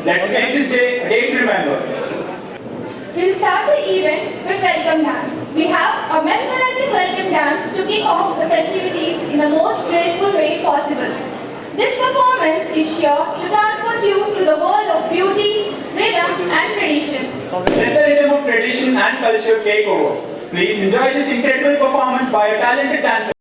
Let's make this day a day to remember. We'll start the event with welcome dance. We have a mesmerizing welcome dance to kick off the festivities in the most graceful way possible. This performance is sure to transport you to the world of beauty, rhythm and tradition. Let the rhythm of tradition and culture take over. Please enjoy this incredible performance by a talented dancer.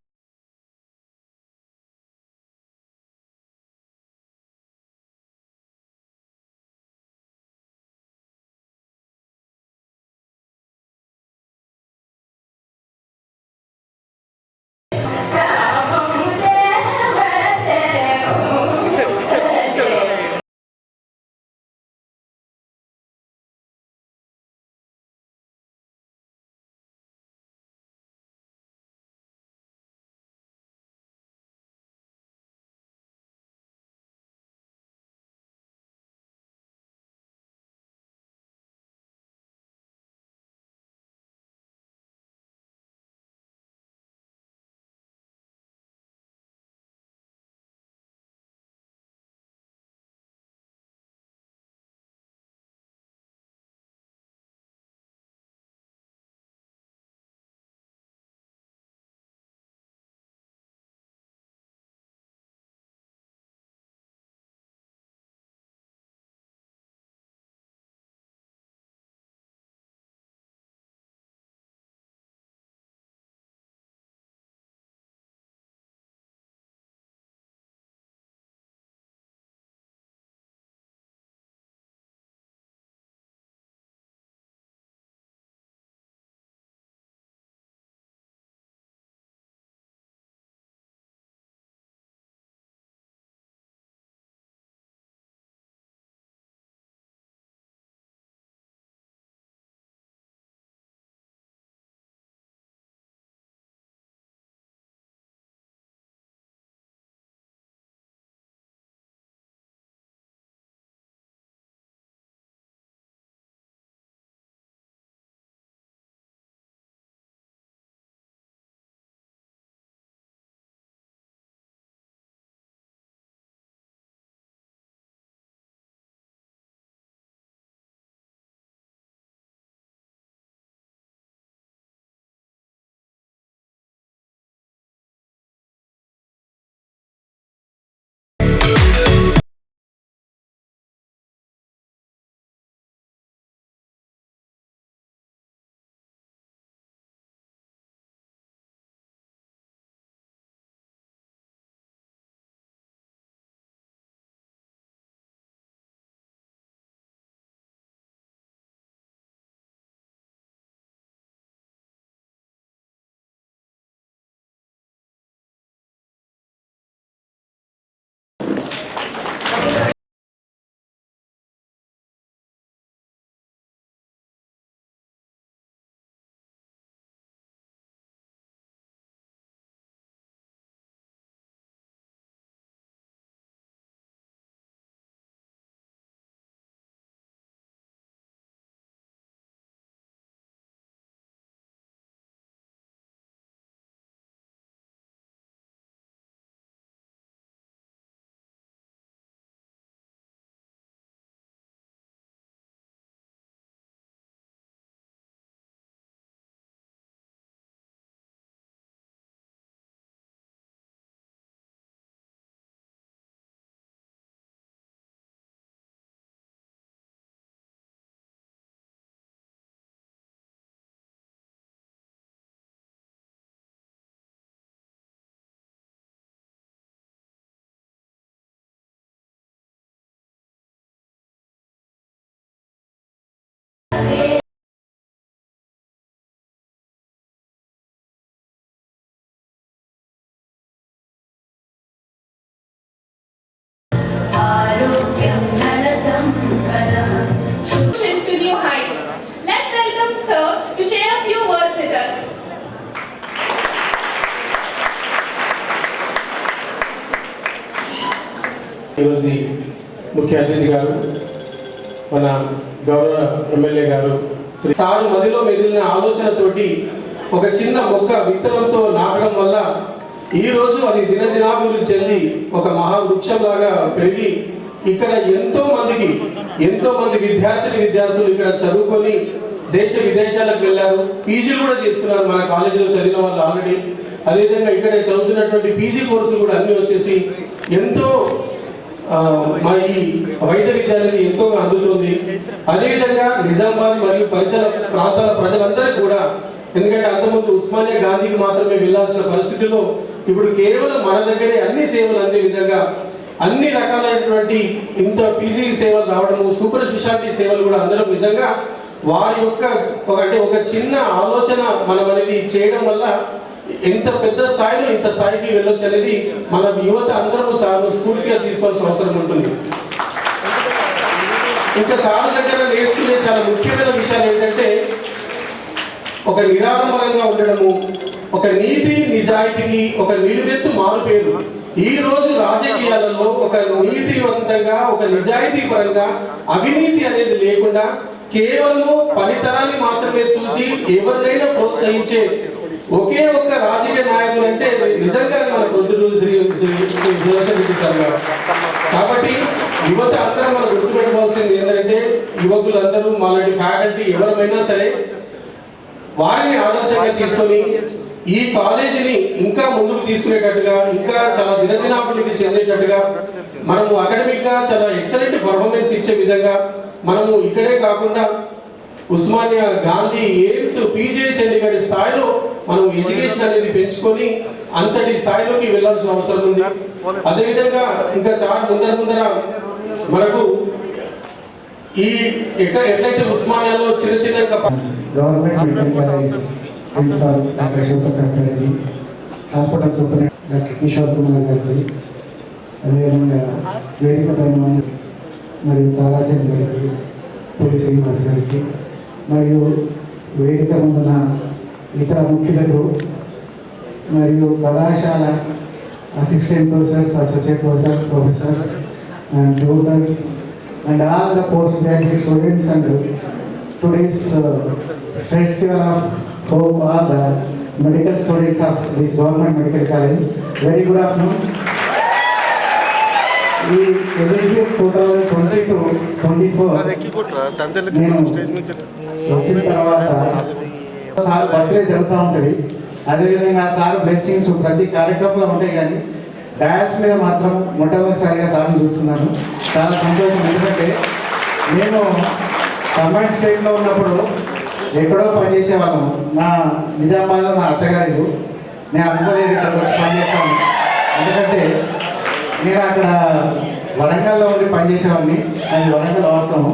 To new heights. Let's welcome Sir to share a few words with us. ఈరోజు ముఖ్య అతిథి గారు మన గౌరవ MLA గారు Shri sir మదిలో మెదిలిన ఆలోచనతోటి ఒక చిన్న మొక్క విత్తనంతో నాటడం వల్ల ఈరోజు అది దినదినాభివృద్ధి చెంది ఒక మహావృక్షంలాగా పెరిగి ఇక్కడ ఎంతో మంది విద్యార్థులు ఇక్కడ చదువుకొని దేశ విదేశాలకు వెళ్ళారు, పీజీలు కూడా చేస్తున్నారు మన కాలేజీలో చదివిన వాళ్ళు ఆల్రెడీ. అదేవిధంగా ఇక్కడ చదువుతున్నటువంటి పీజీ కోర్సులు కూడా అన్ని వచ్చేసి ఎంతో మన ఈ వైద్య విద్య అనేది ఎంతో అందుతుంది. అదేవిధంగా నిజామాబాద్ మరియు పరిసర ప్రాంతాల ప్రజలందరికీ కూడా, ఎందుకంటే అంతకుముందు ఉస్మానియా గాంధీకి మాత్రమే వెళ్ళాల్సిన పరిస్థితుల్లో ఇప్పుడు కేవలం మన దగ్గరే అన్ని సేవలు అందే విధంగా అన్ని రకాలైనటువంటి ఇంత పీజీ సేవలు రావడము, సూపర్ స్పెషాలిటీ సేవలు కూడా అందడం నిజంగా వారి యొక్క ఒక చిన్న ఆలోచన మనం అనేది చేయడం వల్ల ఎంత పెద్ద స్థాయిలో ఇంత స్థాయికి వెళ్ళొచ్చు అనేది మన యువత అందరూ స్ఫూర్తిగా తీసుకోవాల్సిన అవసరం ఉంటుంది. ఇంకా సార్ దగ్గర నేర్చుకునే చాలా ముఖ్యమైన విషయాలు ఏంటంటే ఒక నిరాడంబరంగా ఉండడము, ఒక నీతి నిజాయితీకి ఒక నిలువెత్తు మారుపేరు. ఈ రోజు రాజకీయాలలో ఒక నీతివంతంగా ఒక నిజాయితీ పరంగా అవినీతి అనేది లేకుండా కేవలము పనితనాన్ని మాత్రమే చూసి ఎవరినైనా ప్రోత్సహించే ఒకే ఒక్క రాజకీయ నాయకులు అంటే నిజంగా మన ప్రొద్దుటూరు శ్రీ సుదర్శన్ రెడ్డి సార్ గారు. కాబట్టి యువత అందరూ మనం గుర్తుపెట్టుకోవాల్సింది ఏంటంటే యువకులందరూ మాలాంటి ఫ్యాకల్టీ ఎవరైనా సరే వారిని ఆదర్శంగా తీసుకొని ఈ కాలేజీని ఇంకా ముందుకు తీసుకునేటట్టుగా, ఇంకా చాలా దినదినాభివృద్ధి చెందేటట్టుగా, మనము అకాడమిక్ గా చాలా ఎక్సలెంట్ పర్ఫార్మెన్స్ ఇచ్చే విధంగా మనము ఇక్కడే కాకుండా ఉస్మానియా, గాంధీ, ఎయిమ్స్, పీజీ చండీగఢ్ స్థాయిలో మనం ఎడ్యుకేషన్ అనేది పెంచుకొని అంతటి స్థాయిలోకి వెళ్లాల్సిన అవసరం ఉంది. అదేవిధంగా ఇంకా చాలా ముందర మనకు ఈ ఎట్లయితే ఉస్మానియాలో చిన్న government medical college principal doctor Shivaprasad Reddy, hospital superintendent doctor Kishore Kumar గారికి, అదేవిధంగా వేదిక పైన మరియు తారాచంద్ గారికి, పులి శ్రీనివాస్ గారికి, మరియు వేదిక ముందున్న ఇతర ముఖ్యులకు, మరియు కళాశాల assistant professors, associate professors, professors and tutors and all the postgraduate students and today's festival of hope are the medical students of this government medical college. Very good afternoon. ఈ ఎడ్యుకేషన్ 2022-24 నేను వచ్చిన తర్వాత సార్ బర్త్డే జరుగుతూ ఉంటుంది. అదేవిధంగా sir blessings ప్రతి కార్యక్రమంలో ఉంటాయి, కానీ డాన్స్ మీద మాత్రం మొట్టమొదటిసారిగా సార్ని చూస్తున్నాను. చాలా సంతోషం. ఎందుకంటే నేను కంబైన్ స్టేట్లో ఉన్నప్పుడు ఎక్కడో పనిచేసేవాళ్ళం. నా నిజామాబాద్లో నా అత్తగారు, నేను అనుకోలేదు ఇక్కడికి వచ్చి పనిచేస్తాను. ఎందుకంటే నేను అక్కడ వరంగల్లో ఉండి పనిచేసేవాడిని, అది వరంగల్ వాస్తవం.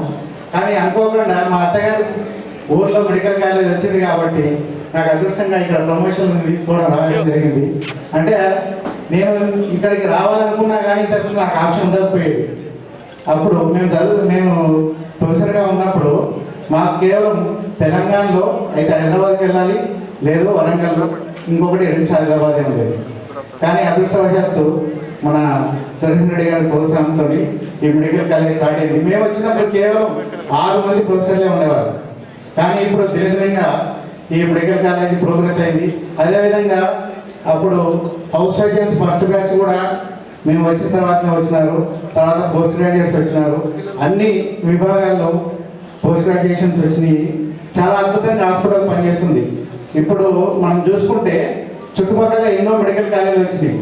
కానీ అనుకోకుండా మా అత్తగారు ఊర్లో మెడికల్ కాలేజ్ వచ్చింది కాబట్టి నాకు అదృష్టంగా ఇక్కడ ప్రమోషన్ తీసుకోవడం రావడం జరిగింది. అంటే నేను ఇక్కడికి రావాలనుకున్నా కానీ ఇంతకు నాకు ఆప్షన్ ఉండకపోయేది. అప్పుడు మేము ప్రొఫెసర్గా ఉన్నప్పుడు మాకు కేవలం తెలంగాణలో అయితే హైదరాబాద్కి వెళ్ళాలి, లేదు వరంగల్లో, ఇంకొకటి రిమ్స్ హైదరాబాద్ ఏం లేదు. కానీ అదృష్టవశాత్తు మన సుదర్శన్ రెడ్డి గారి ప్రోత్సాహంతో ఈ మెడికల్ కాలేజ్ స్టార్ట్ అయింది. మేము వచ్చినప్పుడు కేవలం 6 మంది ప్రొఫెసర్లే ఉండేవారు. కానీ ఇప్పుడు దినదినంగా ఈ మెడికల్ కాలేజ్ ప్రోగ్రెస్ అయింది. అదేవిధంగా అప్పుడు హౌస్ సర్జన్స్ ఫస్ట్ బ్యాచ్ కూడా మేము వచ్చిన తర్వాతనే వచ్చినారు, తర్వాత పోస్ట్ గ్రాడ్యుయేట్స్ వచ్చినారు, అన్ని విభాగాల్లో పోస్ట్ గ్రాడ్యుయేషన్స్ వచ్చినాయి. చాలా అద్భుతంగా హాస్పిటల్ పనిచేస్తుంది. ఇప్పుడు మనం చూసుకుంటే చుట్టుపక్కల ఎన్నో మెడికల్ కాలేజీలు వచ్చినాయి,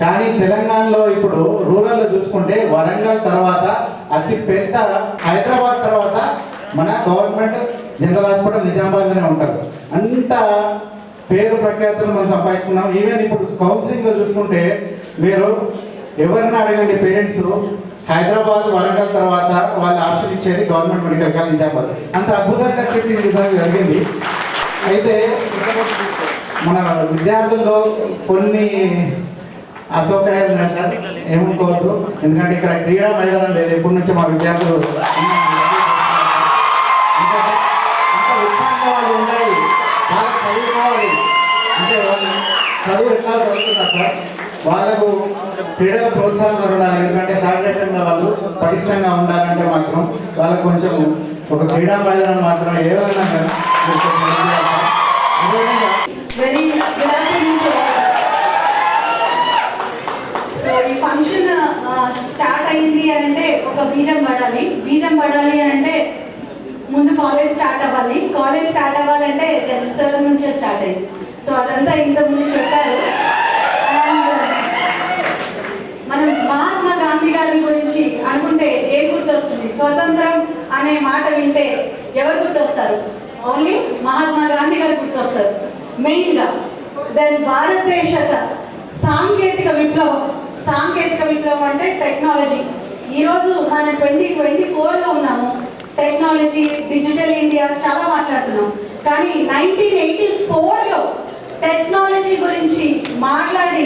కానీ తెలంగాణలో ఇప్పుడు రూరల్లో చూసుకుంటే వరంగల్ తర్వాత అతి పెద్ద హైదరాబాద్ తర్వాత మన గవర్నమెంట్ జనరల్ హాస్పిటల్ నిజామాబాద్లోనే ఉంటారు. అంత పేరు ప్రఖ్యాతులు మనం సంపాదించుకున్నాం. ఈవెన్ ఇప్పుడు కౌన్సిలింగ్లో చూసుకుంటే మీరు ఎవరిని అడగండి, పేరెంట్స్ హైదరాబాద్, వరంగల్ తర్వాత వాళ్ళు ఆప్షన్ ఇచ్చేది గవర్నమెంట్ మెడికల్ కాలేజ్ నిజామాబాద్. అంత అద్భుతంగా జరిగింది. అయితే మన విద్యార్థుల్లో కొన్ని అసౌకర్యాలు ఉన్నాయి సార్, ఏమనుకోవద్దు. ఎందుకంటే ఇక్కడ క్రీడా మైదానం లేదు. ఎప్పటి నుంచో మా విద్యార్థులు అంత ఉత్సాహంగా వాళ్ళు ఉండాలి, బాగా చదువుకోవాలి. అంటే వాళ్ళు చదువు ఎట్లా చదువుతున్నారు సార్, వాళ్ళకు క్రీడల ప్రోత్సాహం ఉండాలి. ఎందుకంటే శారీరకంగా వాళ్ళు పటిష్టంగా ఉండాలంటే మాత్రం వాళ్ళకు కొంచెం ఒక క్రీడా మైదానం మాత్రం ఏ విధంగా సో ఈ ఫంక్షన్ స్టార్ట్ అయింది అంటే ఒక బీజం పడాలి. బీజం పడాలి అంటే ముందు కాలేజ్ స్టార్ట్ అవ్వాలి. కాలేజ్ స్టార్ట్ అవ్వాలంటే 10th standard నుంచే స్టార్ట్ అయ్యింది. సో అదంతా ఇంతకుముందు చెప్పారు. అండ్ మనం మహాత్మా గాంధీ గారి గురించి అనుకుంటే ఏం గుర్తొస్తుంది? స్వతంత్రం అనే మాట వింటే ఎవరు గుర్తొస్తారు? ఓన్లీ మహాత్మా గాంధీ గారు గుర్తొస్తారు మెయిన్గా. దెన్ భారతదేశ సాంకేతిక విప్లవం. సాంకేతిక విప్లవం అంటే టెక్నాలజీ. ఈరోజు మనం 2024లో ఉన్నాము. టెక్నాలజీ, డిజిటల్ ఇండియా చాలా మాట్లాడుతున్నాం. కానీ 1984లో టెక్నాలజీ గురించి మాట్లాడి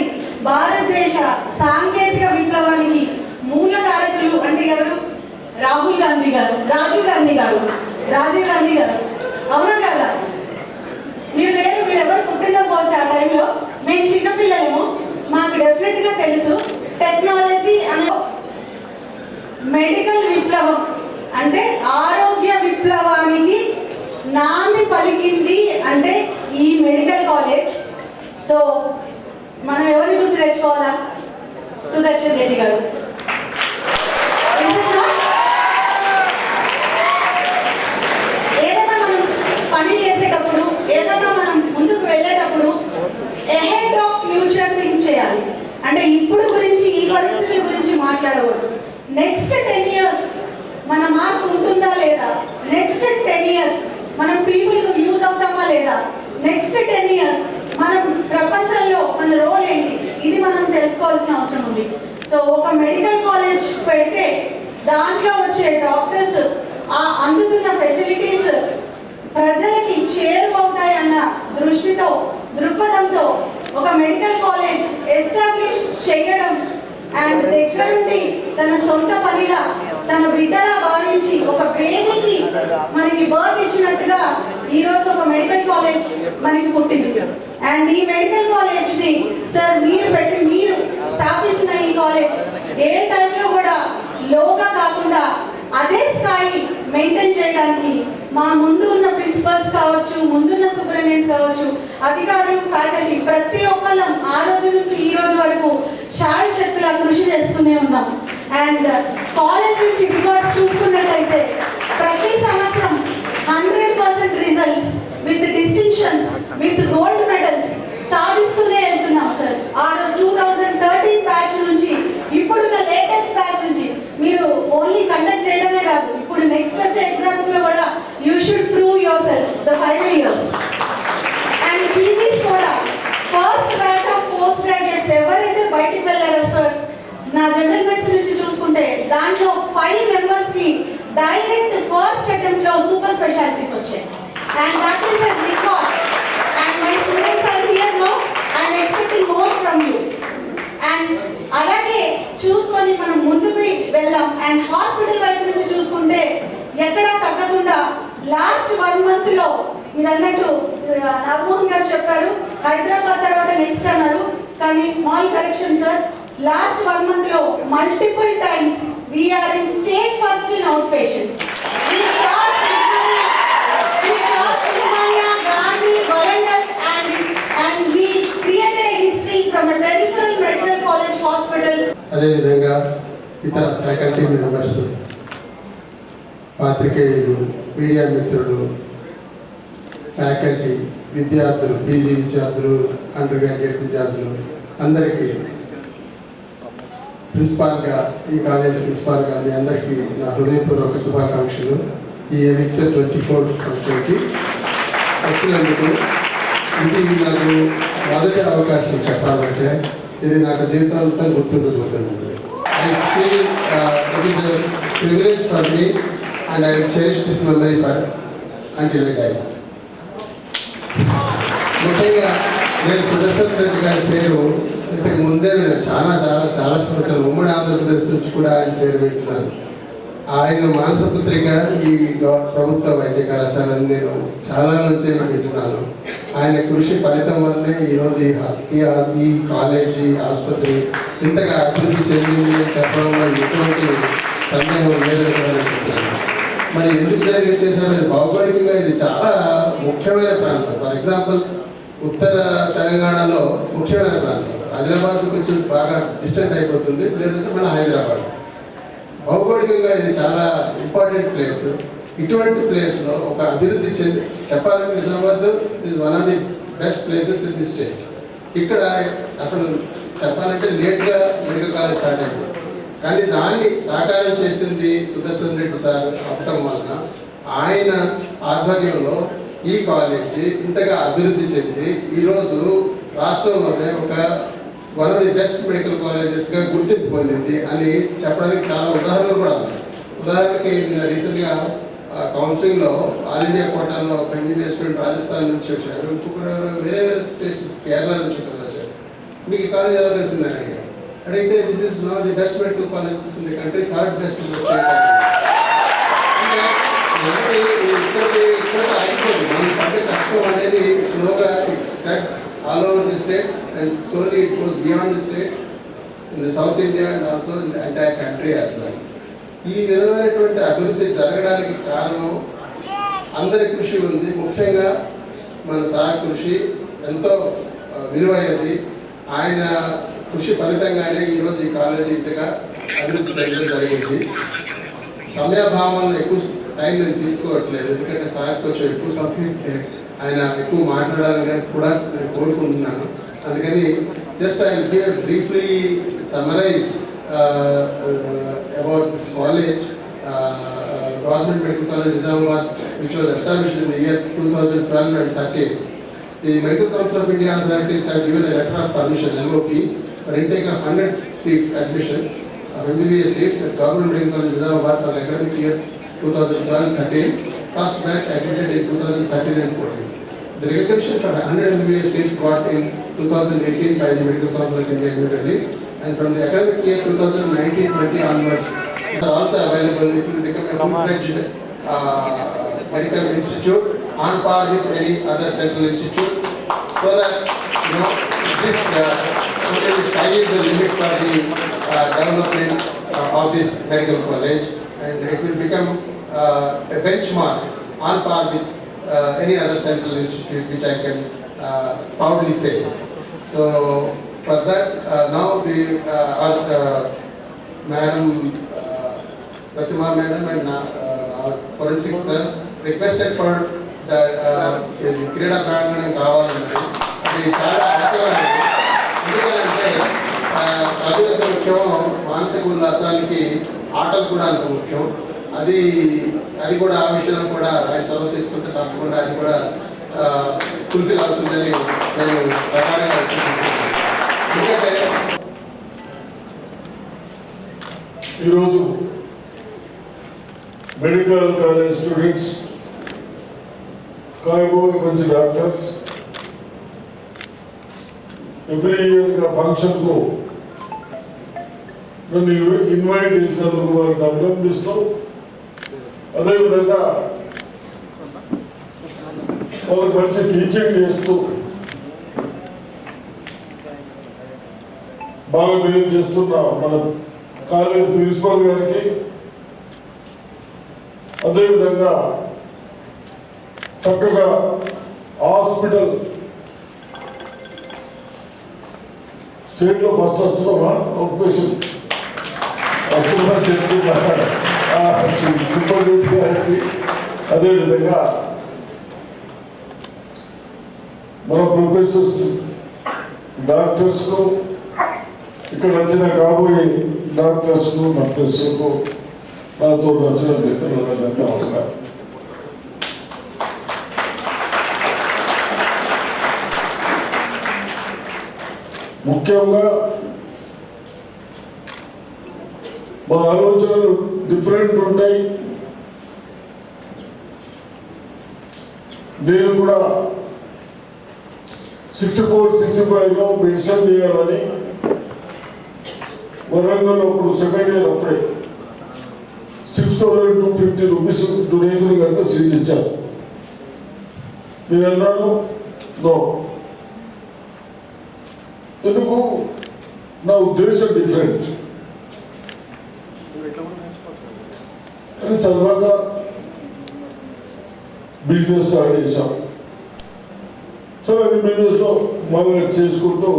భారతదేశ సాంకేతిక విప్లవానికి మూల కారకులు అంటే ఎవరు? రాజీవ్ గాంధీ గారు. అవునా కదా? మీరు లేరు, మీరు ఎవరు పుట్టిండకపోవచ్చు ఆ టైంలో. మేము చిన్నపిల్లలము, మాకు డెఫినెట్గా తెలుసు. టెక్నాలజీ అనే మెడికల్ విప్లవం అంటే ఆరోగ్య విప్లవానికి నాంది పలికింది అంటే ఈ మెడికల్ కాలేజ్. సో మనం ఎవరిని గుర్తు తెచ్చుకోవాలా? సుదర్శన్ రెడ్డి గారు. ఏదైనా మనం పని చేసేటప్పుడు, ఏదైనా మనం ముందుకు వెళ్ళేటప్పుడు అహెడ్ ఆఫ్ ఫ్యూచర్ థింక్ చేయాలి. అంటే ఇప్పుడు గురించి, ఈ పరిస్థితుల గురించి మాట్లాడకూడదు. నెక్స్ట్ 10 years మన మార్క్ ఉంటుందా లేదా? నెక్స్ట్ 10 years మనం పీపుల్కి యూజ్ అవుతామా లేదా? నెక్స్ట్ 10 years మనం ప్రపంచంలో మన రోల్ ఏంటి? ఇది మనం తెలుసుకోవాల్సిన అవసరం ఉంది. సో ఒక మెడికల్ కాలేజ్ పెడితే దాంట్లో వచ్చే డాక్టర్స్, ఆ అందుతున్న ఫెసిలిటీస్ ప్రజలకి చేరువవుతాయన్న దృష్టితో, దృక్పథంతో ఒక మెడికల్ కాలేజ్ ఎస్టాబ్లిష్ చేయడం అండ్ దగ్గరుండి తన సొంత పనిలా, తన బిడ్డలా భావించి ఒక బేబీకి మనకి బర్త్ ఇచ్చినట్టుగా ఈరోజు ఒక మెడికల్ కాలేజ్ మనకి పుట్టింది. అండ్ ఈ మెడికల్ కాలేజ్ని సార్ మీరు స్థాపించిన ఈ కాలేజ్ ఏ టైంలో కూడా లోగా కాకుండా అదే స్థాయి మెయింటైన్ చేయడానికి మా ముందు ఉన్న ప్రిన్సిపల్స్ కావచ్చు, ముందున్న సూపరింటెండెంట్స్ కావచ్చు, అధికారులు, ఫ్యాకల్టీ ప్రతి ఒక్కళ్ళం ఆ రోజు నుంచి ఈ రోజు వరకు శాయశక్తులా కృషి చేస్తూనే ఉన్నాం. అండ్ కాలేజ్ నుంచి రికార్డ్స్ చూసుకున్నట్లయితే ప్రతి సంవత్సరం 100% results with distinctions, with gold medals సాధిస్తూనే వెళ్తున్నాం సార్. ఆ 2013 బ్యాచ్ నుంచి ఇప్పుడున్న లేటెస్ట్ బ్యాచ్ నుంచి మీరు ఓన్లీ కండక్ట్ చేయడమే కాదు, ఇప్పుడు నెక్స్ట్ వచ్చే ఎగ్జామ్స్ లో కూడా you should prove yourself the final years. And PGs కూడా first batch of post graduates ఎవరైతే బయటికి వెళ్ళారో సార్, నా జనరల్ మెడిసిన్ నుంచి చూసుకుంటే దాంట్లో 5 members కి డైరెక్ట్ ఫస్ట్ అటెంప్ట్ లో సూపర్ స్పెషాలిటీస్ వచ్చాయి. And that is a record. And my students are here now. I'm expecting more from you. And అలాగే చూసుకొని మనం ముందుకు వెళ్దాం. అండ్ హాస్పిటల్ వైపు నుంచి చూసుకుంటే ఎక్కడా తగ్గకుండా లాస్ట్ 1 month లో మీరు అన్నట్టు నాగమోహన్ గారు చెప్పారు, హైదరాబాద్ తర్వాత నెక్స్ట్ అన్నారు. కానీ small correction sir, last 1 month లో multiple times we are in state first in out patients. అదేవిధంగా ఇతర ఫ్యాకల్టీ మెంబర్స్, పాత్రికేయులు, మీడియా మిత్రులు, ఫ్యాకల్టీ, విద్యార్థులు, పీజీ విద్యార్థులు, అండర్ గ్రాడ్యుయేట్ విద్యార్థులు అందరికీ ప్రిన్సిపాల్గా, ఈ కాలేజీ ప్రిన్సిపాల్గా మీ అందరికీ నా హృదయపూర్వక శుభాకాంక్షలు. ఈ ఎవిక్సర్ 24 సంవత్సరానికి వచ్చినందుకు ఇది నాకు మొదటి అవకాశం చెప్పాలంటే ఇది నాకు జీవితాంతా గుర్తుండిపోతుంది. I feel it is a privilege for me and I cherish this memory for until I die. ముఖ్యంగా నేను సుదర్శన్ రెడ్డి గారి పేరు ఇంతకు ముందే నేను చాలా సంవత్సరాలు ఉమ్మడి ఆంధ్రప్రదేశ్ నుంచి కూడా ఆయన పేరు పెట్టున్నాను. ఆయన మానసపుత్రిక ఈ ప్రభుత్వ వైద్య కళాశాలని నేను చాలా నుంచి వింటున్నాను. ఆయన కృషి ఫలితం వల్లనే ఈరోజు ఈ కాలేజీ, ఆసుపత్రి ఇంతగా అభివృద్ధి చెందింది అని చెప్పడంలో ఎటువంటి సందేహం లేదని చెప్తున్నాను. మరి ఎందుకు చేశారు? అది భౌగోళికంగా ఇది చాలా ముఖ్యమైన ప్రాంతం. ఫర్ ఎగ్జాంపుల్ ఉత్తర తెలంగాణలో ముఖ్యమైన ప్రాంతం. ఆదిలాబాద్ కొంచెం బాగా డిస్టెంట్ అయిపోతుంది, లేదంటే మన హైదరాబాద్. భౌగోళికంగా ఇది చాలా ఇంపార్టెంట్ ప్లేస్. ఇటువంటి ప్లేస్లో ఒక అభివృద్ధి చెంది చెప్పాలంటే Nizamabad is one of the best places in the state. ఇక్కడ అసలు చెప్పాలంటే లేట్గా మెడికల్ కాలేజ్ స్టార్ట్ అయింది, కానీ దాన్ని సాకారం చేసింది సుదర్శన్ రెడ్డి సార్ అవ్వటం వలన ఆయన ఆధ్వర్యంలో ఈ కాలేజీ ఇంతగా అభివృద్ధి చెంది ఈరోజు రాష్ట్రంలోనే ఒక one of the best medical కాలేజెస్గా గుర్తింపు పొందింది అని చెప్పడానికి చాలా ఉదాహరణలు కూడా ఉన్నాయి. ఉదాహరణకి నేను రీసెంట్గా కౌన్సిలింగ్లో ఆల్ ఇండియా కోటాలో ఒక ఇంజనీర్ స్టూడెంట్ రాజస్థాన్ నుంచి వచ్చారు, ఇంకొకరు వేరే వేరే స్టేట్స్ కేరళ నుంచి ఒకరు వచ్చారు. మీకు ఈ కాలేజ్ ఎలా తెలిసిందని అడిగారు. అడిగితే this is one of the best medical colleges in the country, third best in the state. ఇక్కడ ఆగిపోయింది. మనం పడ్డ కష్టం అనేది స్లోగా it spreads all over the state and slowly it goes beyond the state in the south India and also in the entire country as well. ఈ విధమైనటువంటి అభివృద్ధి జరగడానికి కారణం అందరి కృషి ఉంది. ముఖ్యంగా మన సార్ కృషి ఎంతో విలువైనది. ఆయన కృషి ఫలితంగానే ఈరోజు ఈ కాలేజీ ఇంతగా అభివృద్ధి చెందడం జరిగింది. సమయభావాలను ఎక్కువ టైం నేను తీసుకోవట్లేదు, ఎందుకంటే సార్ కొంచెం ఎక్కువ సమయం ఆయన ఎక్కువ మాట్లాడాలని కూడా నేను కోరుకుంటున్నాను. అందుకని just I will give briefly summarize about this college, Government Medical College Nizamabad, which was established in the year 2012 and 13. The Medical Council of India authorities have given a letter of permission (LOP) for intake of 100 seats admissions of MBBS seats at Government Medical College Nizamabad for the academic year 2012-13. First batch admitted in 2013 and 14. The recognition for 100 MBBS seats got in 2018 by the Medical Council of India New Delhi. And from the academic year 2019-20 onwards, it is also available. It will become a full-fledged medical institute on par with any other central institute. So that this only the sky is the limit for the development of this medical college, and it will become a benchmark on par with any other central institute, which I can proudly say. So. For that, now the Madam Pratima Madam and our forensic sir requested for the Krida Pranganam కావాలన్నది. అది చాలా అవసరమైనది. ఎందుకంటే చదువు ఎంత ముఖ్యం, మానసిక ఉల్లాసానికి ఆటలు కూడా అంత ముఖ్యం. అది కూడా ఆ విషయంలో కూడా ఆయన చదువు తీసుకుంటే తప్పకుండా అది కూడా ఫుల్ఫిల్ అవుతుందని నేను ప్రగాఢంగా విశ్వసిస్తున్నాను. ఈరోజు మెడికల్ కాలేజ్ స్టూడెంట్స్, కాబోయే మంచి డాక్టర్స్ ఎవ్రీ ఇయర్ ఫంక్షన్కు నన్ను ఇన్వైట్ చేసినందుకు వారిని అభినందిస్తూ, అదేవిధంగా వాళ్ళకి మంచి టీచింగ్ చేస్తూ బాగా బిహేవ్ చేస్తున్న మన కాలేజ్ ప్రిన్సిపల్ గారికి, అదేవిధంగా చక్కగా హాస్పిటల్ స్టేట్లో ఫస్ట్ వస్తున్నామా ఆక్యుపేషన్ వస్తున్నా చెప్తున్నా సూపరింటెండెంట్ గారికి, అదేవిధంగా మన ప్రొఫెసర్స్ డాక్టర్స్కు, ఇక్కడ వచ్చిన కాబోయే డాక్టర్స్కు నర్సెస్కు, నాతో వచ్చిన మిత్రులందరికీ నమస్కారం. ముఖ్యంగా మా ఆలోచనలు డిఫరెంట్ ఉంటాయి. నేను కూడా 64-65లో మెడిసిన్ చేయాలని వరంగల్ అప్పుడు సెకండ్ ఇయర్ అప్పుడే 6,250 రూపీస్ డొనేషన్ కడితే సీట్ ఇచ్చాను. నేను అన్నాను నో, ఎందుకు, నా ఉద్దేశం డిఫరెంట్. అని చదివాక బిజినెస్ స్టార్ట్ చేశాం. సరే బిజినెస్లో బాగా చేసుకుంటూ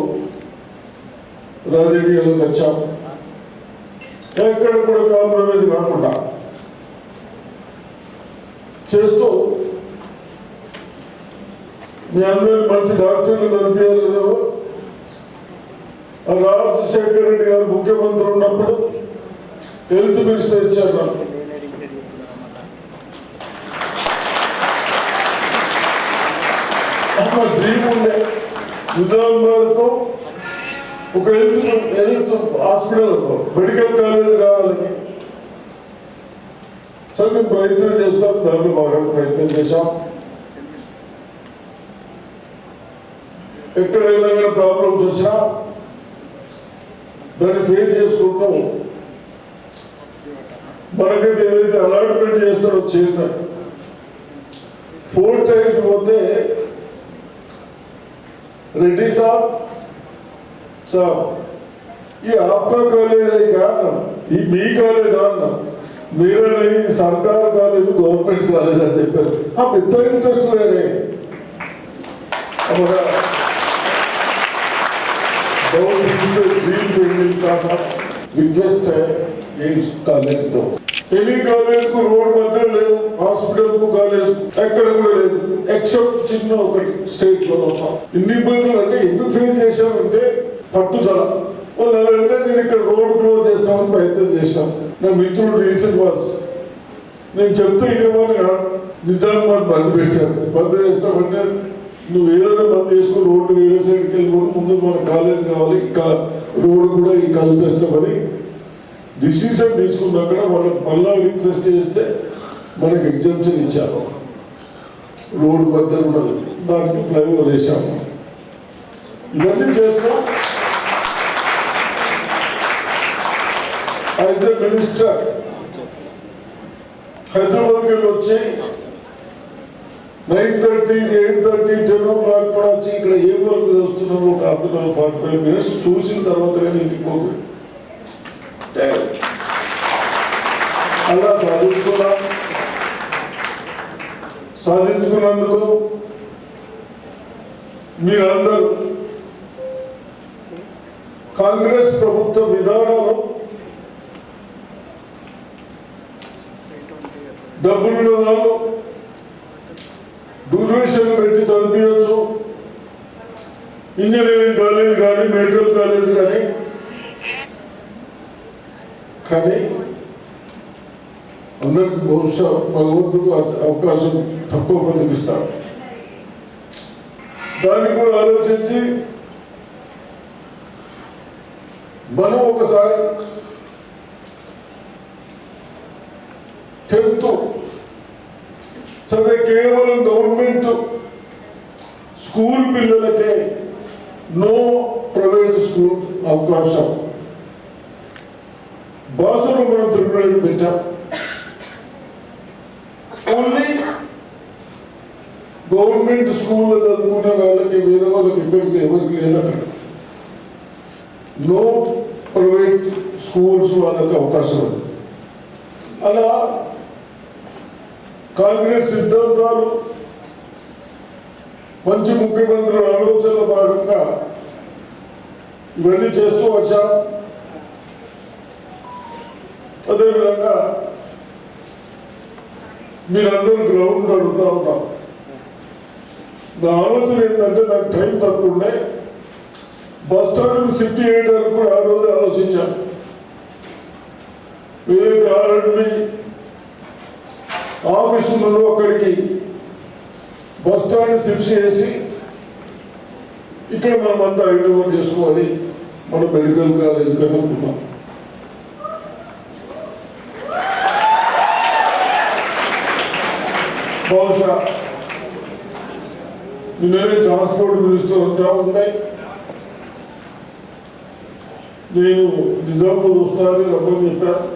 రాజకీయాలకు వచ్చాం. ఎక్కడ కూడా కాంప్రమైజ్ కాకుండా చేస్తూ మీ అందరూ మంచి డాక్టర్లు కనిపించారు. రాజశేఖర రెడ్డి గారు ముఖ్యమంత్రి ఉన్నప్పుడు హెల్త్ మినిస్టర్ ఇచ్చారు నాకు. డ్రీమ్ ఉండే నిజామాబాద్కు ఒక హెల్త్ హాస్పిటల్ మెడికల్ కాలేజ్ కావాలని. సరే మేము ప్రయత్నం చేస్తాం, దాంట్లో బాగా ప్రయత్నం చేశాం. ఎక్కడైనా ప్రాబ్లమ్స్ వచ్చినా దాన్ని ఫేస్ చేసుకుంటాం. మనకైతే ఏదైతే అలాట్మెంట్ చేస్తారో చైర్మన్ 4 times పోతే రెడ్డి సాబ్ ये आपका कॉलेज है क्या? ये मी कॉलेज अన్నా. मेरा नहीं, सरकार कॉलेज गवर्नमेंट कॉलेज అని చెప్పారు. आप इतना इंटरेस्ट ले रहे हैं. हमारा बहुत ड्रीम बिल्डिंग का सब रिक्वेस्ट है ये कॉलेज तो ఎనీ కాలేజ్ కు రోడ్ మధ్య లేదు, హాస్పిటల్ కు కాలేజ్ ఎక్కడ కూడా లేదు, ఎక్సెప్ట్ చిన్న ఒకటి స్టేట్ లో. ఇన్ని ఇబ్బందులు అంటే ఎందుకు ఫేస్ చేశామంటే పట్టుదల. వాళ్ళు అంటే నేను ఇక్కడ రోడ్ క్లోజ్ చేస్తామని ప్రయత్నం చేశాను. నా మిత్రుడు రీసెంట్ వాస్ నేను చెప్తే ఇవ్వమని నిజామాబాద్ బంద్ పెట్టాను. బంద్ చేస్తామంటే నువ్వు ఏదైనా బంద్ చేసుకుని రోడ్డు వేరే సైడ్కి వెళ్ళిపోయి ముందు మన కాలేజ్ కావాలి, ఇంకా రోడ్డు కూడా ఈ కలిపేస్తామని డిసిషన్ తీసుకున్నాక వాళ్ళకి మళ్ళా రిక్వెస్ట్ చేస్తే మనకి ఎగ్జామ్షన్ ఇచ్చారు. రోడ్డు మధ్య ఉండదు, దానికి ఫ్లైఓవర్ వేసాము. ఇవన్నీ చేస్తాం. యాజ్ ఎ మినిస్టర్ హైదరాబాద్కి వెళ్ళి వచ్చి 9:30, 8:30, 10 o'clock కూడా వచ్చి ఇక్కడ ఏ వర్క్ చేస్తున్నాము ఒక 45 minutes చూసిన తర్వాత కానీ ఇంటికి అలా సాధించుకున్నందుకు మీరందరూ కాంగ్రెస్ ప్రభుత్వ విధానాలు డబ్బులు డొనేషన్ పెట్టి చదివించవచ్చు, ఇంజనీరింగ్ కాలేజ్ కానీ మెడికల్ కాలేజ్ కానీ అందరికి బహుశా భగవంతుడు అవకాశం తక్కువ మందికి ఇస్తాడు. దాన్ని కూడా ఆలోచించి మనం ఒకసారి 10th చదివే కేవలం గవర్నమెంట్ స్కూల్ పిల్లలకే, నో ప్రైవేట్ స్కూల్ అవకాశం. భాషలో మనం తిరుగుడు పెట్టాం. ఓన్లీ గవర్నమెంట్ స్కూల్లో చదువుకునే వాళ్ళకి, వేరే వాళ్ళకి ఎక్కడికి ఎవరికి లేదు అక్కడ. నో ప్రైవేట్ స్కూల్స్ వాళ్ళకి అవకాశం ఉంది. అలా కాంగ్రెస్ సిద్ధాంతాలు మంచి ముఖ్యమంత్రి ఆలోచనలో భాగంగా ఇవన్నీ చేస్తూ వచ్చాం. అదేవిధంగా మీరందరూ గ్రౌండ్ అడుగుతూ ఉన్నాం. నా ఆలోచన ఏంటంటే నాకు టైం తక్కువ బస్ స్టాండ్ సిటీ వేయడానికి కూడా ఆ రోజు ఆలోచించాను. ఏదైతే ఆర్ఎండ్బి ఆఫీస్ ఉన్నదో అక్కడికి బస్ స్టాండ్ షిఫ్ట్ చేసి ఇక్కడ మనం అంతా హ్యాండ్ ఓవర్ చేసుకోవాలి మన మెడికల్ కాలేజ్ అనుకున్నాం. బహుశా నేనే ట్రాన్స్పోర్ట్ మినిస్టర్ అంటా ఉన్నాయి. నేను నిజామాబాద్ వస్తానని రమ్మని చెప్పాను.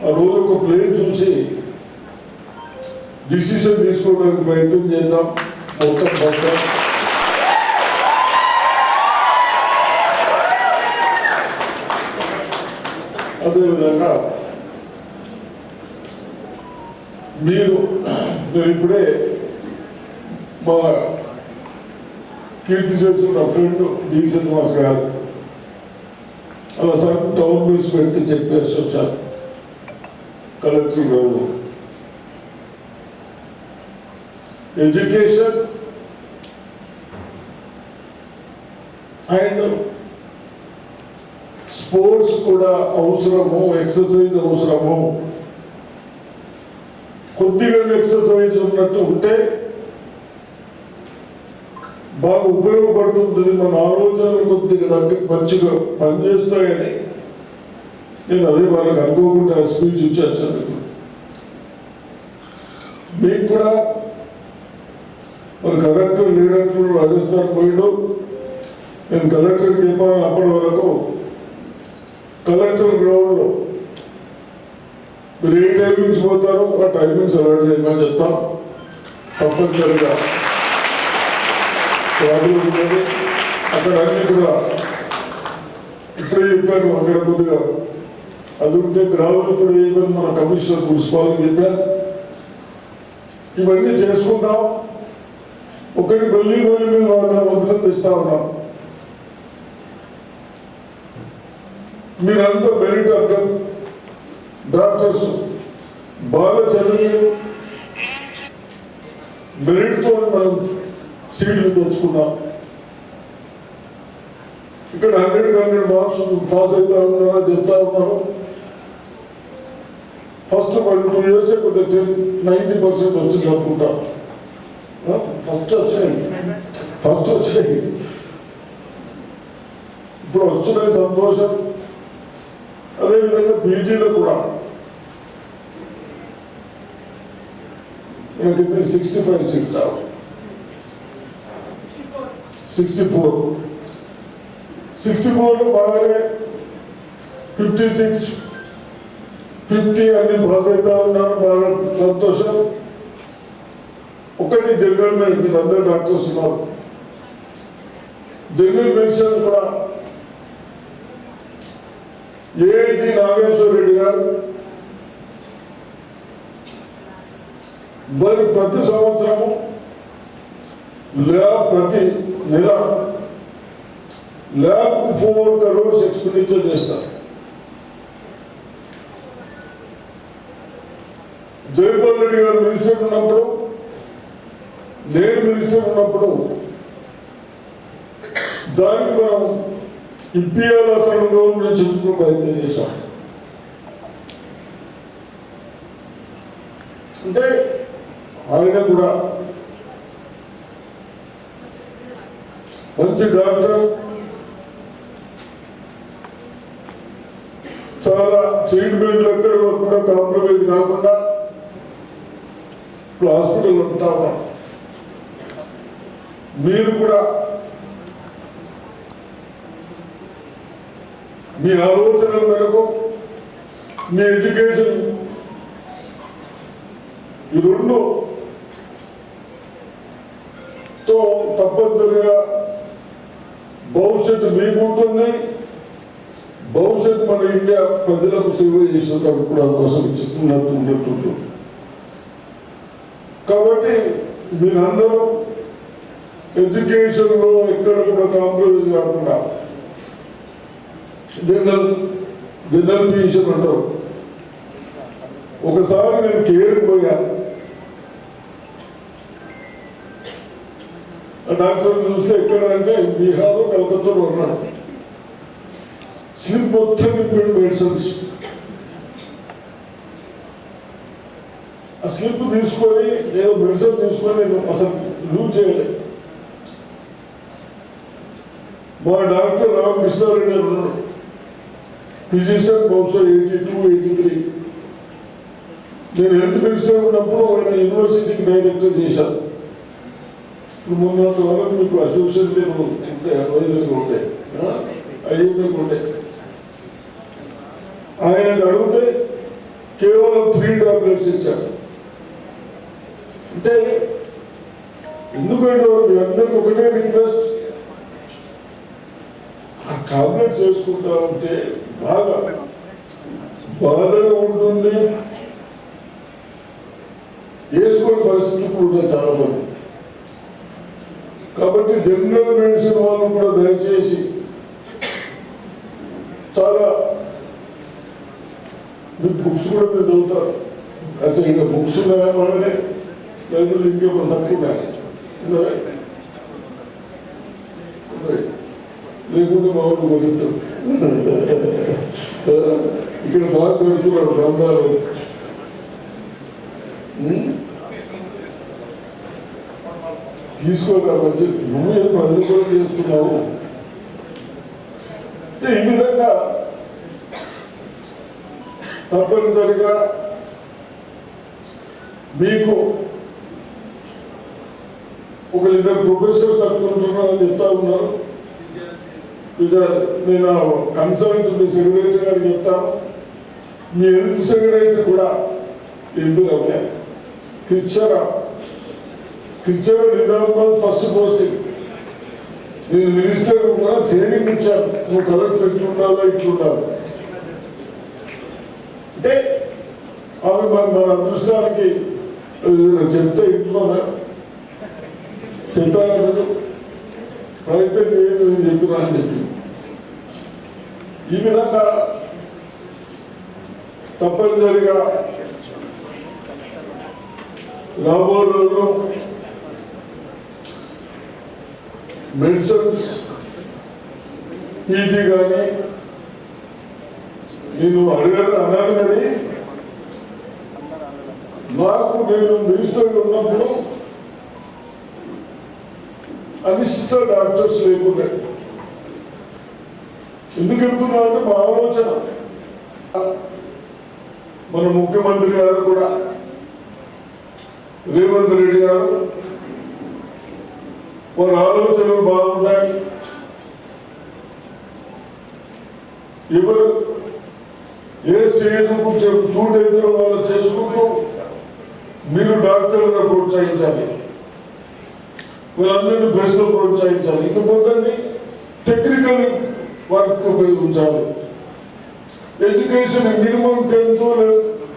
ఆ రోజు ఒక ప్లేన్ చూసి డిసిషన్ తీసుకోవడానికి ప్రయత్నం చేద్దాం. మొత్తం మొత్తం అదేవిధంగా నేను ఇప్పుడే మా కీర్తి చేస్తున్న ఫ్రెండ్ డి శ్రీనివాస్ గారు అలా సార్ టౌన్ మీల్స్ పెడితే చెప్పేస్తాం సార్ కలెక్టర్ గారు. ఎడ్యుకేషన్ అండ్ స్పోర్ట్స్ కూడా అవసరము, ఎక్సర్సైజ్ అవసరము. కొద్దిగా ఎక్సర్సైజ్ ఉన్నట్టు ఉంటే బాగా ఉపయోగపడుతుంది, మన ఆలోచనలు కొద్దిగా దానికి మంచిగా పనిచేస్తాయని నేను అదే వాళ్ళకి అనుకోకుండా స్పీచ్ ఇచ్చాను. మీకు కూడా మన కలెక్టర్ లీడర్లు రాజస్థాన్ పోయిడు, నేను కలెక్టర్కి చెప్పాను. అప్పటి వరకు కలెక్టర్ గ్రౌండ్లో మీరు ఏ టైమింగ్స్ పోతారో ఆ టైమింగ్స్ అలాట్ చేయమని చెప్తాం. తప్పనిసరిగా అక్కడ అన్ని కూడా ఇప్పుడే చెప్పాను. అక్కడ కొద్దిగా అది ఉంటే గ్రామాలు కూడా ఏమని మన కమిషనర్ మున్సిపాలిటీ చెప్పారు. ఇవన్నీ చేసుకుందాం. ఒకటి మళ్ళీ మేము అభినందిస్తా ఉన్నాం. మీరంతా మెరిట్ అర్థం డాక్టర్స్ బాగా చదివి మెరిట్తో మనం సీట్లు తెచ్చుకున్నాం. ఇక్కడ 100 మార్క్స్ పాస్ అవుతా ఉన్నారా చెప్తా ఉన్నారు. ఫస్ట్ 2 years కొద్దిగా 90% వచ్చింది అనుకుంటా. ఫస్ట్ వచ్చాయి ఇప్పుడు వస్తున్నాయి, సంతోషం. అదేవిధంగా పీజీలో కూడా 64 బాగానే 56, 50 అన్ని పాస్ అవుతా ఉన్నారు. బాగా సంతోషం. ఒకటి జనరల్ మెడిసిన్, అందరు డాక్టర్స్ ఉన్నారు. జనరల్ మెడిసిన్ కూడా ఏజీ నాగేశ్వర రెడ్డి గారు వారు ప్రతి సంవత్సరము ప్రతి నెల ల్యాబ్ 4 crores ఎక్స్పెండిచర్ చేస్తారు. జయపాల్ రెడ్డి గారు మినిస్టర్ ఉన్నప్పుడు, నేను మినిస్టర్ ఉన్నప్పుడు దానికి మనం ఇప్పియాల సంఘంలో నేను చెప్పుకుని ప్రయత్నం చేశాం. అంటే ఆయన కూడా మంచి డాక్టర్, చాలా ట్రీట్మెంట్లు ఎక్కడ కూడా కాంప్రమైజ్ కాకుండా ఇప్పుడు హాస్పిటల్ ఉంటా ఉన్నాం. మీరు కూడా మీ ఆలోచనల మేరకు మీ ఎడ్యుకేషన్ ఈ రెండు తో తప్పనిసరిగా భవిష్యత్తు మీకుంటుంది. భవిష్యత్తు మన ఇండియా ప్రజలకు సేవ చేసేటప్పుడు కూడా అవకాశం చెప్తున్నట్టు. కాబట్టి మీరందరూ ఎడ్యుకేషన్లో ఎక్కడ కూడా కాంప్రమైజ్ కాకుండా జనరల్ ఫిజిషియన్ అంటారు. ఒకసారి నేను కేర్ పోయా, డాక్టర్ చూస్తే ఎక్కడ అంటే బీహార్ కలకత్తాలో ఉన్నాడు. స్లిప్ మొత్తం ఇప్పిండు మెడిసిన్స్. ఆ స్లిప్ తీసుకొని ఏదో మెడిసిన్ తీసుకొని నేను అసలు లూజ్ చేయలేదు. మా డాక్టర్ రామకృష్ణారెడ్డి ఉన్నాడు, ఫిజిషియన్, బహుశా 82, 83. నేను హెల్త్ మినిస్టర్ ఉన్నప్పుడు ఆయన యూనివర్సిటీకి డైరెక్టర్ చేశాను. ఇప్పుడు మొన్నటి వరకు మీకు అసోసియేషన్ ఉంటే, అడ్వైజర్గా ఉంటే, ఐఎంఏకి ఉంటే, ఆయనకు అడిగితే కేవలం 3 tablets ఇచ్చారు. అంటే ఎందుకంటే మీ అందరికి ఒకటే రిక్వెస్ట్, ఆ టాబ్లెట్స్ వేసుకుంటా ఉంటే బాగా బాధగా ఉంటుంది. వేసుకోని పరిస్థితి కూడా చాలా మంది. కాబట్టి జనరల్ మెడిసిన్ వాళ్ళు కూడా దయచేసి చాలా చాలా మీకు బుక్స్ కూడా మీరు చదువుతారు. అచ్చా ఇంకా బుక్స్ ఉన్నాయా వాళ్ళనే లైబ్రరీ ఇంకేమో తక్కువ ఉన్నాయి. లేకుంటే మా వాళ్ళు కొనిస్తారు. ఇక్కడ బాగా పెడుతున్నాడు గ్రంథాలు. తీసుకోరా మంచి నువ్వు ఏం 10 రూపాయలు చేస్తున్నావు. ఈ విధంగా తప్పనిసరిగా మీకు ఒక 2 ప్రొఫెసర్స్ తక్కువ చెప్తా ఉన్నారు. నేను కన్సల్ట్ మీ సెక్రటరీ గారికి చెప్తాను. మీ హెల్త్ సెక్రటరీ కూడా ఎంపీ రమ్య కిచ్చర్ నిజామాబాద్ ఫస్ట్ పోస్టింగ్. నేను మినిస్టర్ కూడా ట్రైనింగ్ ఇచ్చాను. నువ్వు కలెక్టర్ ఇట్లుండాలో ఇట్లుండాలి అంటే అవి మన అదృష్టానికి చెప్తే ఇంట్లోనే చెప్పాను. ప్రయత్నం చేయదు నేను చెప్తున్నా అని చెప్పి ఈ విధంగా తప్పనిసరిగా రాబో రోజుల్లో మెడిసిన్స్ పీజీ కానీ నేను అన్నాను కానీ నాకు నేను మినిస్టర్గా ఉన్నప్పుడు అనిష్ట డాక్టర్స్ లేకుండా. ఎందుకు చెప్తున్నా అంటే మా ఆలోచన మన ముఖ్యమంత్రి గారు కూడా రేవంత్ రెడ్డి గారు వారి ఆలోచనలు బాగున్నాయి. ఎవరు ఏ స్టేజ్ షూట్ అయితే వాళ్ళు చేసుకుంటూ మీరు డాక్టర్లను ప్రోత్సహించాలి, వీళ్ళందరినీ ప్రశ్నలు ప్రోత్సహించాలి. ఇంకపోతే టెక్నికల్ వర్క్ ఉపయోగించాలి. ఎడ్యుకేషన్ మినిమం 10th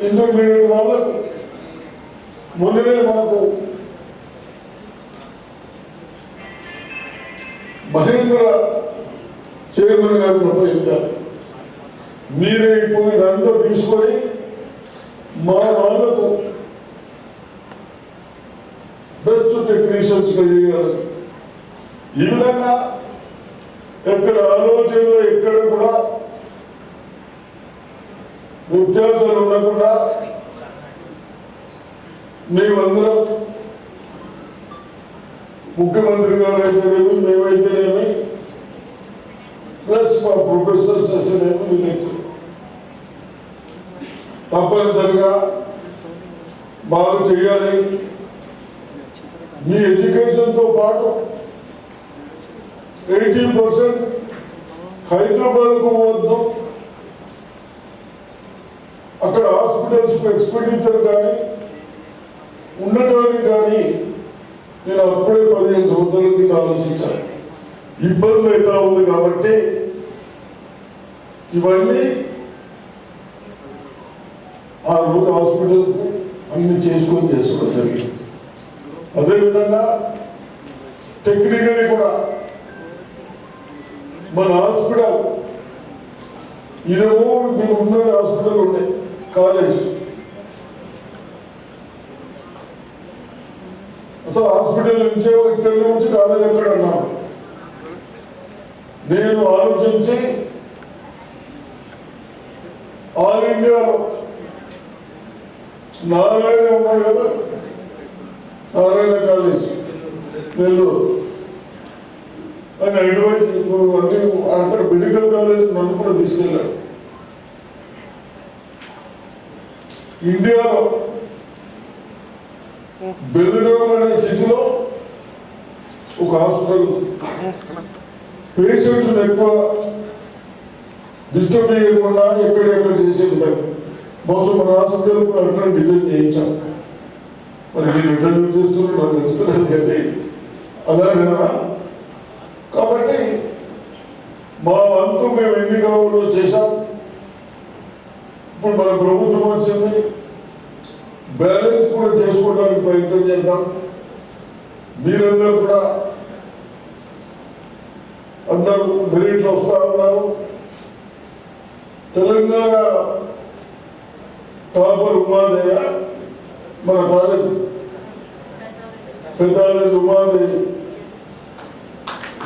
ఇంటర్మీడియట్ వాళ్ళకు మొన్ననే మనకు మహేంద్ర చైర్మన్ గారు చెప్పారు, మీరే ఇప్పుడు ఇదంతా తీసుకొని మా వాళ్ళకు బెస్ట్ టెక్నీషియన్స్ చేయాలి. ఈ విధంగా ఎక్కడ ఆలోచనలో ఎక్కడ కూడా వ్యత్యాసాలు ఉండకుండా మేమందరం ముఖ్యమంత్రి గారు అయితేనేమి మేమైతేనేమి ప్లస్ మా ప్రొఫెసర్స్ అయితేనేమి వీళ్ళకి తప్పనిసరిగా బాగా చేయాలి. మీ ఎడ్యుకేషన్తో పాటు 80% హైదరాబాద్కు పోవద్దు. అక్కడ హాస్పిటల్స్కు ఎక్స్పెండిచర్ కానీ ఉండటానికి కానీ నేను అప్పుడే 15 సంవత్సరాల కింద ఆలోచించాను. ఇబ్బంది అవుతా ఉంది కాబట్టి ఇవన్నీ ఆ రోజు హాస్పిటల్కు అన్ని చేసుకోవడం జరిగింది. అదేవిధంగా టెక్నికలీ కూడా మన హాస్పిటల్ ఇదేమో మీరు ఉన్నది హాస్పిటల్ ఉండే కాలేజ్ అసలు హాస్పిటల్ నుంచే ఇక్కడి నుంచి కాలేజ్ ఎక్కడ అన్నాను. నేను ఆలోచించి ఆల్ ఇండియాలో నారాయణ ఉన్నాడు కదా, నారాయణ కాలేజ్ నెల్లూరు అని అడ్వైజ్ అన్ని అక్కడ మెడికల్ కాలేజ్ నన్ను కూడా తీసుకెళ్ళాడు. ఇండియాలో బెల్గాం అనే సిటీలో ఒక హాస్పిటల్ పేషెంట్స్ ఎక్కువ డిస్టర్బ్ చేయకుండా ఎక్కడెక్కడ చేసే విధంగా బహుశా మన హాస్పిటల్ అక్కడ డిజైన్ చేయించాం. మరి మీరు ఇంటర్వ్యూ చేస్తున్నారు నాకు తెలుస్తున్నాను కదా అలాగేనా. కాబట్టి మా వంతు మేము ఎన్ని కావాలో చేశాం. ఇప్పుడు మన ప్రభుత్వం వచ్చింది, బ్యాలెన్స్ కూడా చేసుకోవడానికి ప్రయత్నం చేద్దాం. మీరందరూ కూడా అందరూ మెరిట్లో వస్తా ఉన్నారు. తెలంగాణ టాపర్ ఉమాదేయ మన కాలేజ్ పెద్ద కాలేజ్ ఉమాదేవి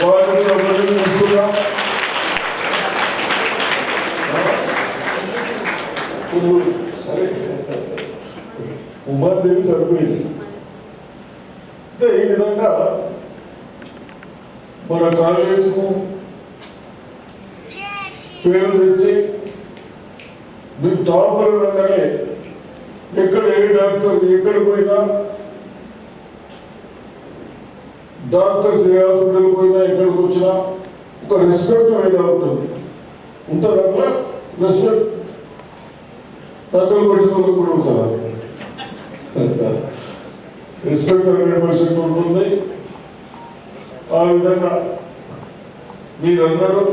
వారిని అభినందిస్తున్నాం. సరే ఉమాదేవి సరిపోయింది. అంటే ఈ విధంగా మన కాలేజీకు పేరు తెచ్చి మీకు టాపర్ అనగానే ఎక్కడ ఏ డాక్టర్ ఎక్కడ పోయినా డాక్టర్స్ ఏ హాస్పిటల్ పోయినా ఎక్కడికి వచ్చినా ఒక రెస్పెక్ట్ వేరే ఉంటుంది. అట్లా రెస్పెక్ట్ తగ్గలు పెట్టిన వాళ్ళకి కూడా ఉంటుంది. రెస్పెక్ట్ 100% ఉంటుంది. ఆ విధంగా మీరందరూ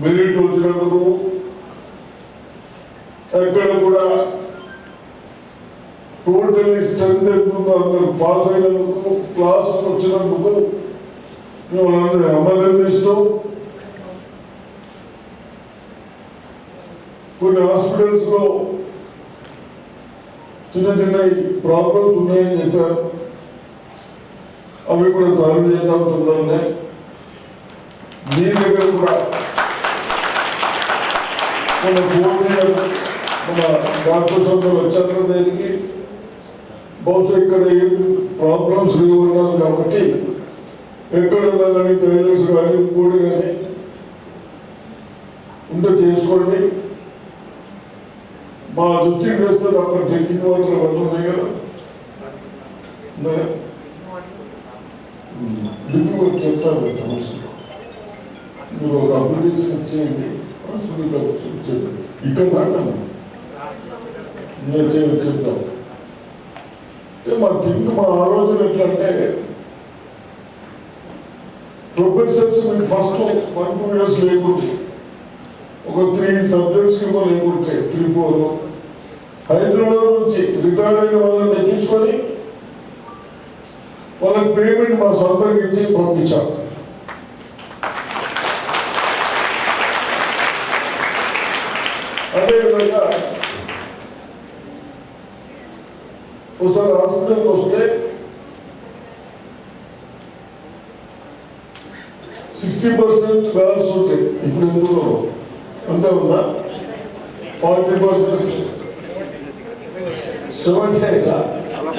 మెరిట్ వచ్చినందుకు ఎక్కడ కూడా టోటల్లీ స్ట్రెంత్ ఎంతుందో అందరూ పాస్ అయినందుకు క్లాస్ వచ్చినందుకు మిమ్మల్ని అభినందిస్తూ కొన్ని హాస్పిటల్స్ లో చిన్న చిన్న ప్రాబ్లమ్స్ ఉన్నాయని చెప్పారు. అవి కూడా సాల్వ్ చేద్దాం తొందరనే. మీ దగ్గర కూడా మన మన డాక్టర్ సభ్యులు వచ్చారు దానికి బహుశా ఇక్కడ ఏం ప్రాబ్లమ్స్ లేవు ఉన్నారు కాబట్టి ఎక్కడన్నా కానీ టైలర్స్ కానీ ఇంకోటి కానీ ఉంటే చేసుకోండి. మా దృష్టికి తెస్తే అక్కడ డ్రింకింగ్ వాటర్ అవన్నీ ఉన్నాయి కదా, డ్రింకింగ్ వాటర్ చెప్తాను మీరు ఒక అప్లికేషన్ ఇచ్చేయండి. ఇక్కడ మాట్లాడము చెప్తాం. మా థింక్ మా ఆలోచన ఎట్లంటే ప్రొఫెసర్స్ మీరు ఫస్ట్ 1-2 years లేకుంటే ఒక 3 subjects లేకుంటే 3-4 హైదరాబాద్ నుంచి రిటైర్ అయిన వాళ్ళని తగ్గించుకొని వాళ్ళకి పేమెంట్ మా సొంతంగా ఇచ్చి పంపించాం. అదేవిధంగా ఒకసారి హాస్పిటల్కి వస్తే 60% గర్ల్స్ ఉంటాయి. ఇప్పుడు ఎందులో అంతే ఉందా? 40% 70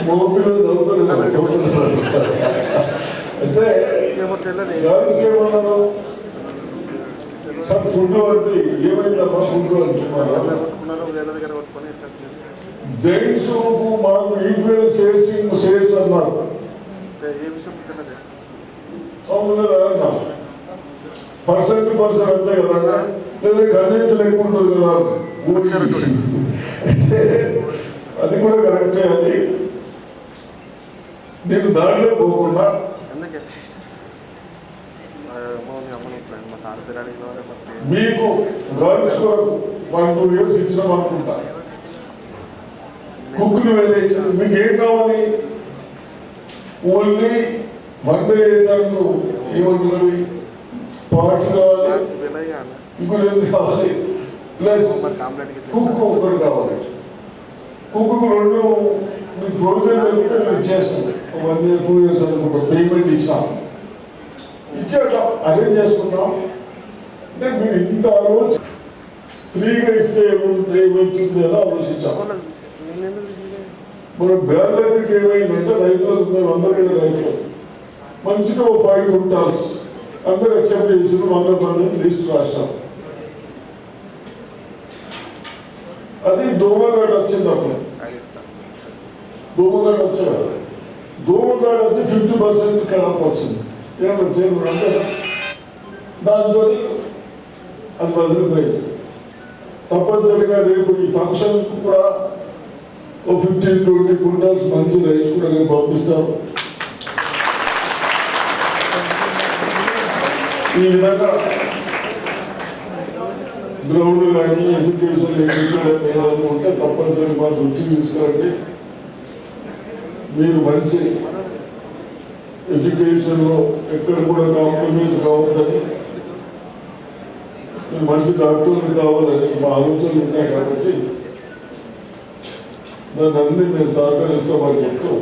మోపిల్లలు చదువుతారు. అయితే గర్ల్స్ ఏమన్నారు సార్ ఫుడ్ అంటే ఏమైందమ్మా ఫుడ్ అంటున్నారు. జైంట్స్ మాకు ఈక్వల్ సేల్స్ అన్నారు. పర్సెంట్ అంతే కదా, లేదా కన్వెంట్ ఎక్కువ ఉంటుంది కదా. అది కూడా కరెక్టే. అది నేను దాంట్లో పోకుండా మీకు గర్ల్స్ వరకు 1-2 years ఇచ్చినాం అనుకుంటా. కుక్ని వేరే ఇచ్చింది. మీకు ఏం కావాలి? ఓన్లీ వంట దాంట్లో ఏమంటున్నవి పార్ట్స్ కావాలి, ఇంకోటి ఏం కావాలి, ప్లస్ కుక్ ఒకటి కావాలి. కుక్కు 2 మీకు ప్రొవిజన్ లేకుంటే మీరు ఇచ్చేస్తుంది. 1 year 2 years అనుకుంటాం పేమెంట్ ఇచ్చాం. ఇచ్చాక అరేంజ్ చేసుకున్నాం. అంటే మీరు ఇంత ఆలోచన ఫ్రీగా ఇస్తే ఏమవుతుంది అని ఆలోచించాం. మన బేర్లకి ఏమైందంటే రైతులకు మేము అందరికీ రైతులు మంచిగా 5 quintals అందరూ ఎక్సెప్ట్ చేసిన 100 మంది లిస్ట్ రాశాం. అది దోమగాడు వచ్చింది. అప్పుడు దోమగాడు వచ్చారు. దోమగాడు వచ్చి 50% కడప వచ్చింది. ఏమన్నా చేయడం అంటే దాంతో అది వదిలిపోయింది. తప్పనిసరిగా రేపు ఈ ఫంక్షన్ కూడా 15-20 quintals మంచి రైస్ కూడా నేను పంపిస్తాను. ఈ విధంగా గ్రౌండ్ కానీ ఎడ్యుకేషన్ ఏదైనా ఉంటే తప్పనిసరి మా దృష్టికి తీసుకురండి. మీరు మంచి ఎడ్యుకేషన్లో ఎక్కడ కూడా కాంప్రమైజ్ కావద్దని మీరు మంచి డాక్టర్లు కావాలని మా ఆలోచనలు ఉన్నాయి కాబట్టి దాన్ని అన్ని మేము సహకరిస్తామని చెప్తూ